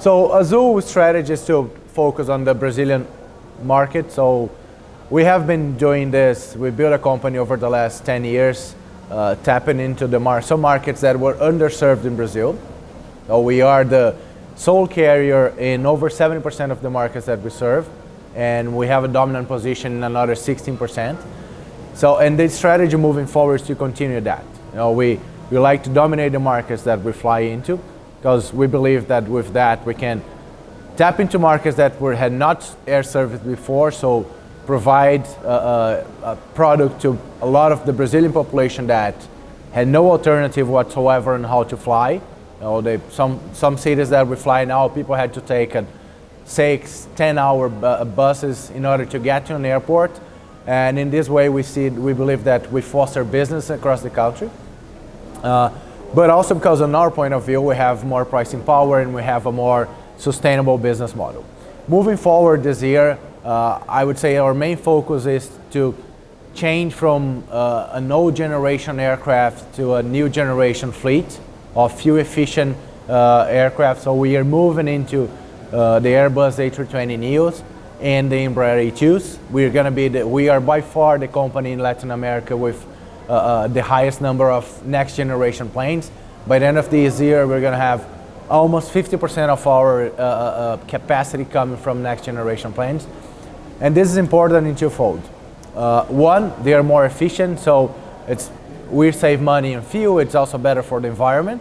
So Azul's strategy is to focus on the Brazilian market. So we have been doing this. We built a company over the last 10 years, tapping into some markets that were underserved in Brazil. So we are the sole carrier in over 70% of the markets that we serve, and we have a dominant position in another 16%. So, and the strategy moving forward is to continue that. We like to dominate the markets that we fly into, because we believe that with that we can tap into markets that had not air serviced before, so provide a product to a lot of the Brazilian population that had no alternative whatsoever on how to fly. Some cities that we fly now, people had to take 6-10 hour buses in order to get to an airport. And in this way we believe that we foster business across the country. But also because on our point of view, we have more pricing power and we have a more sustainable business model. Moving forward this year, I would say our main focus is to change from an old generation aircraft to a new generation fleet of fuel efficient aircraft. So we are moving into the Airbus A320neos and the Embraer E2s. We are by far the company in Latin America with the highest number of next generation planes. By the end of this year, we're going to have almost 50% of our capacity coming from next generation planes. And this is important in twofold. One, they are more efficient, so we save money in fuel. It's also better for the environment.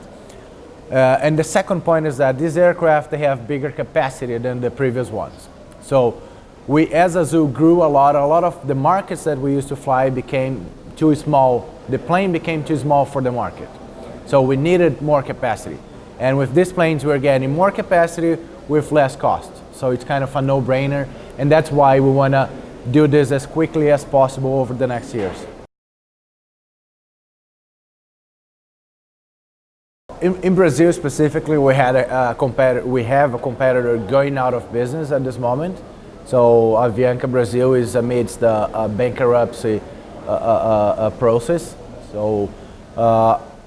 And the second point is that these aircraft, they have bigger capacity than the previous ones. So we, as Azul, grew a lot of the markets that we used to fly became too small. The plane became too small for the market. So we needed more capacity. And with these planes, we're getting more capacity with less cost. So it's kind of a no-brainer. And that's why we want to do this as quickly as possible over the next years. In Brazil specifically, we have a competitor going out of business at this moment. So Avianca Brazil is amidst a bankruptcy process. So,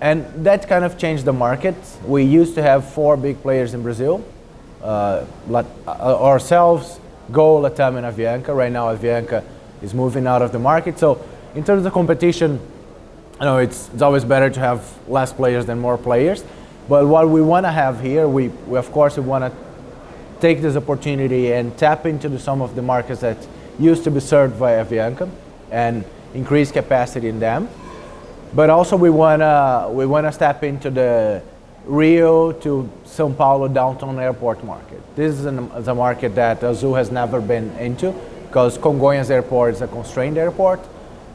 and that kind of changed the market. We used to have 4 big players in Brazil, ourselves, Gol, Latam, and Avianca. Right now, Avianca is moving out of the market. So in terms of competition, it's always better to have less players than more players. But what we want to have here, we of course want to take this opportunity and tap into some of the markets that used to be served by Avianca and increase capacity in them. But also we want to step into the Rio to São Paulo downtown airport market. This is a market that Azul has never been into, because Congonhas Airport is a constrained airport.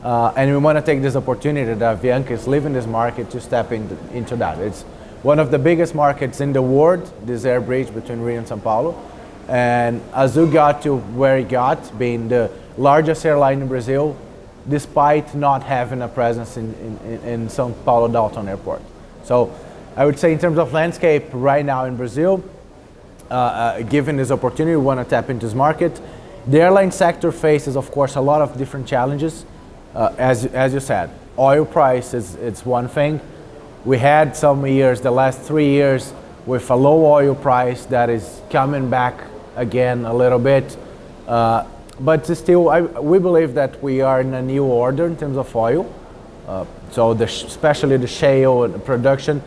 And we want to take this opportunity that Avianca is leaving this market to step into that. It's one of the biggest markets in the world, this air bridge between Rio and São Paulo. And Azul got to where it got, being the largest airline in Brazil, despite not having a presence in São Paulo downtown airport. So I would say in terms of landscape right now in Brazil, given this opportunity, we want to tap into this market. The airline sector faces, of course, a lot of different challenges. As you said, oil price it's one thing. We had some years, the last 3 years, with a low oil price that is coming back again a little bit. But still, we believe that we are in a new order in terms of oil. So especially the shale production,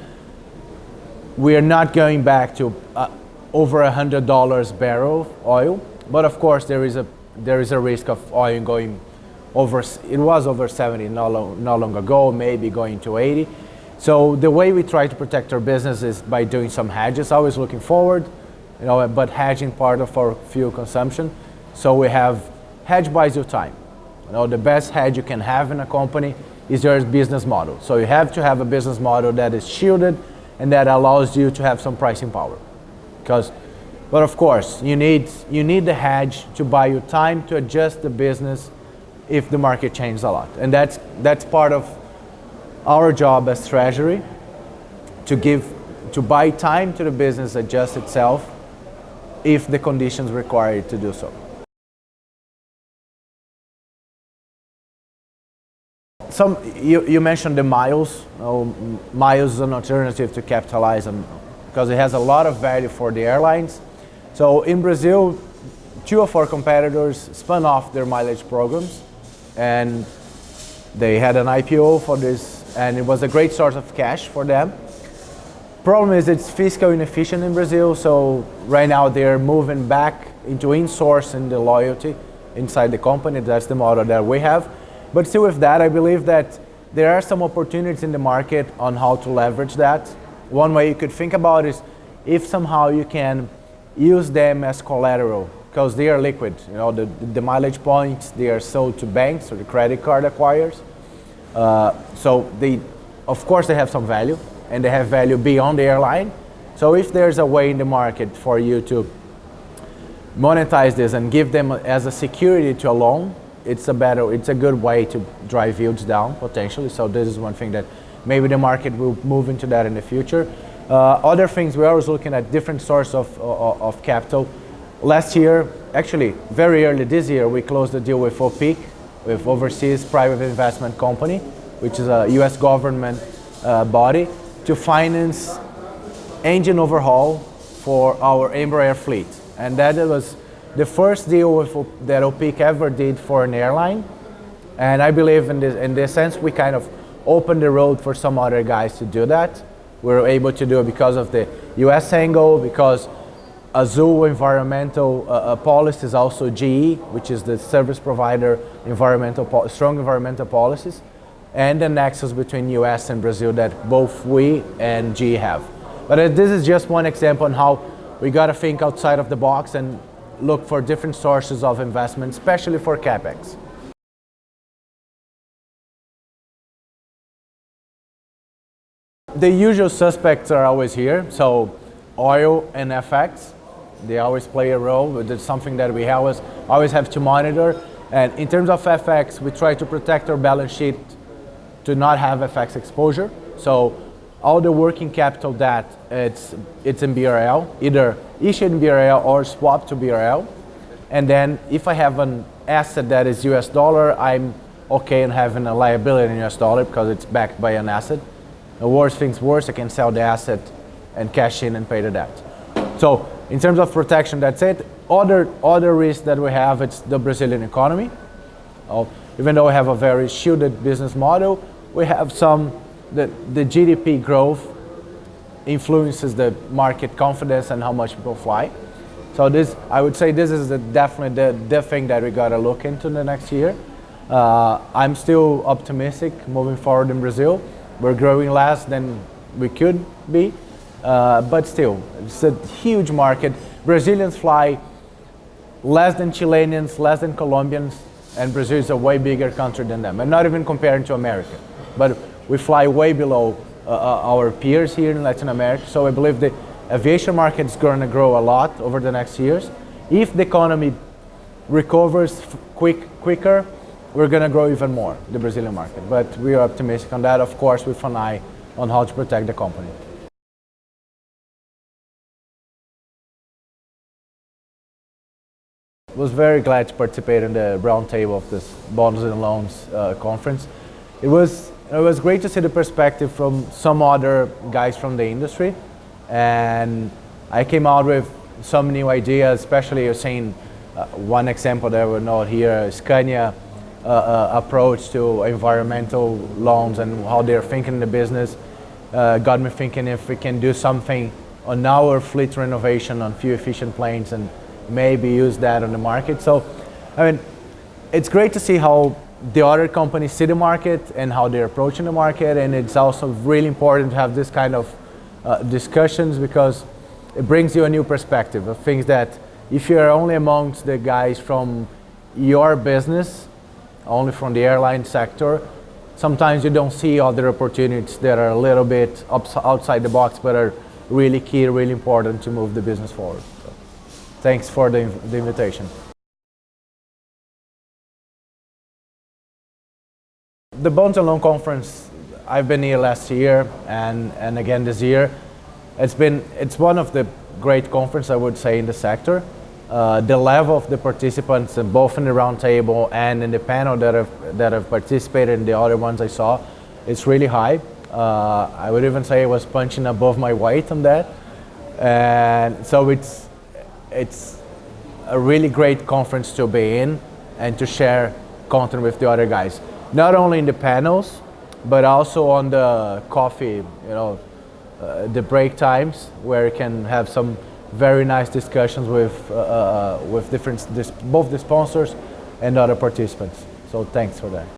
we are not going back to over $100 barrel oil. But of course, there is a risk of oil going over. It was over 70 not long ago, maybe going to 80. So the way we try to protect our business is by doing some hedges, always looking forward, but hedging part of our fuel consumption. So we have hedge buys you time. The best hedge you can have in a company is your business model. So you have to have a business model that is shielded and that allows you to have some pricing power. But of course, you need the hedge to buy you time to adjust the business if the market changes a lot. And that's part of our job as Treasury, to buy time to the business adjust itself if the conditions require it to do so. You mentioned the miles. Miles is an alternative to capitalize on, because it has a lot of value for the airlines. So in Brazil, two of our competitors spun off their mileage programs, and they had an IPO for this, and it was a great source of cash for them. Problem is it's fiscal inefficient in Brazil, so right now they're moving back into insourcing the loyalty inside the company. That's the model that we have. But still with that, I believe that there are some opportunities in the market on how to leverage that. One way you could think about is if somehow you can use them as collateral, because they are liquid. You know, the mileage points, they are sold to banks or the credit card acquirers. So they, of course, they have some value, and they have value beyond the airline. So if there's a way in the market for you to monetize this and give them as a security to a loan, it's a good way to drive yields down potentially. So this is one thing that maybe the market will move into that in the future. Other things, we're always looking at different sources of capital. Last year, actually very early this year, we closed the deal with OPIC, with Overseas Private Investment Company, which is a US government body, to finance engine overhaul for our Embraer fleet. And that was the first deal that OPIC ever did for an airline. And I believe in this sense, we kind of opened the road for some other guys to do that. We were able to do it because of the US angle, because Azul environmental policy is also GE, which is the service provider, strong environmental policies, and the nexus between US and Brazil that both we and GE have. But this is just one example on how we got to think outside of the box and look for different sources of investment, especially for CapEx. The usual suspects are always here, so oil and FX, they always play a role, but it's something that we always have to monitor. And in terms of FX, we try to protect our balance sheet to not have FX exposure. So all the working capital debt, it's in BRL, either issued in BRL or swapped to BRL. And then if I have an asset that is US dollar, I'm okay in having a liability in US dollar because it's backed by an asset. The worst things worse, I can sell the asset and cash in and pay the debt. So in terms of protection, that's it. Other risks that we have, it's the Brazilian economy. Even though we have a very shielded business model, we have the GDP growth influences the market confidence and how much people fly. So I would say this is definitely the thing that we got to look into the next year. I'm still optimistic moving forward in Brazil. We're growing less than we could be, but still, it's a huge market. Brazilians fly less than Chileans, less than Colombians, and Brazil is a way bigger country than them. I'm not even comparing to America, but we fly way below our peers here in Latin America. So I believe the aviation market is going to grow a lot over the next years. If the economy recovers quicker, we're going to grow even more, the Brazilian market. But we are optimistic on that, of course, with an eye on how to protect the company. I was very glad to participate in the roundtable of this bonds and loans conference. It was great to see the perspective from some other guys from the industry, and I came out with some new ideas, especially you're saying one example that I will note here, Scania approach to environmental loans and how they're thinking the business got me thinking if we can do something on our fleet renovation on fuel efficient planes and maybe use that on the market. So, I mean, it's great to see how the other companies see the market and how they're approaching the market, and it's also really important to have this kind of discussions because it brings you a new perspective of things that if you're only amongst the guys from your business, only from the airline sector, sometimes you don't see other opportunities that are a little bit outside the box but are really key, really important to move the business forward. So, thanks for the invitation. The Bonds and Loan Conference, I've been here last year and again this year. It's one of the great conferences, I would say, in the sector. The level of the participants, both in the round table and in the panel that have participated in the other ones I saw, it's really high. I would even say I was punching above my weight on that. And so it's a really great conference to be in and to share content with the other guys. Not only in the panels, but also on the coffee, the break times, where you can have some very nice discussions with both the sponsors and other participants. So thanks for that.